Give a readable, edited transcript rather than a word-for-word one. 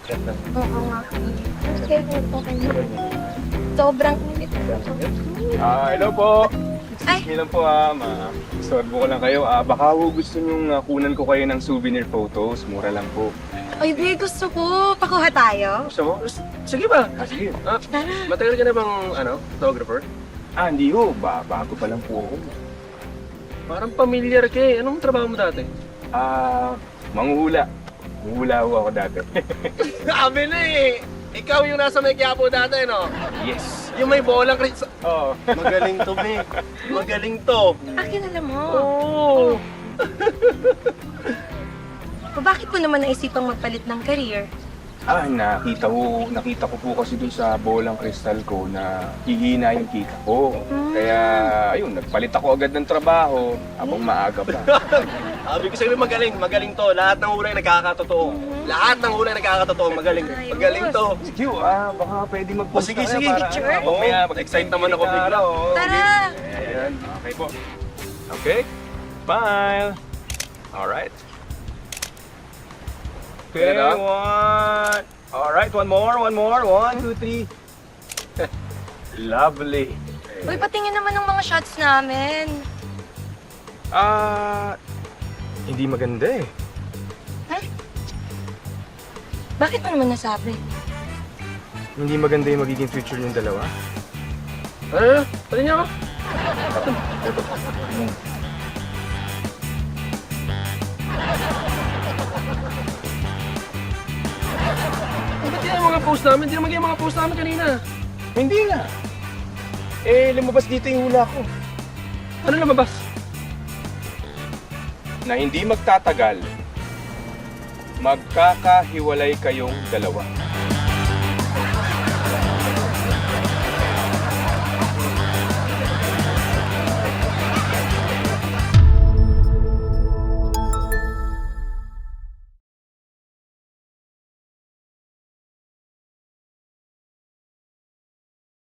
Oo nga. Kasi po kayo. Sobrang init. Hello po. Ay. Excuse me lang po sorbo ko lang kayo. Baka gusto nyong kunan ko kayo ng souvenir photos. Mura lang po. Ay, be, gusto ko. Pakuha tayo. Gusto mo? Sige ba? Sige. Tara. Matagal ka na bang, photographer? Hindi ho. Bago pa lang po ako. Parang familiar ka eh. Anong trabaho mo dati? Manguhula. Manguhula ho ako dati. Sabi na eh! Ikaw yung nasa may Quiapo dati, no? Yes. Yung may bolang Chris. Oo. Magaling to, be. Magaling to. Kilala mo. Oo. O bakit mo naman naisipang magpalit ng career? Nakita ko po kasi dun sa bolang kristal ko na hihina yung kita ko. Kaya, ayun, nagpalit ako agad ng trabaho habang maaga pa. Sabi ko sa'yo, magaling to. Lahat ng hulay nagkakatotoo. Lahat ng hulay nagkakatotoo. Magaling to. Sige, baka pwede mag-post Sige, tayo sige. para Picture? Mamaya, mag-excite naman ako bigla. Tara! Ayan, okay po. Okay, smile. Alright. Okay, Ganda? one. Alright, one more. 1, 2, 3. Lovely. Uy, patingin naman ng mga shots namin. Hindi maganda eh. Bakit mo naman nasabi? Hindi maganda yung magiging future yung dalawa. Pati niya ako. Ba't yan ang mga post namin? Hindi naman yung mga post namin kanina. Hindi nga. Lumabas dito yung hula ko. Ano lumabas? Na hindi magtatagal, magkakahiwalay kayong dalawa.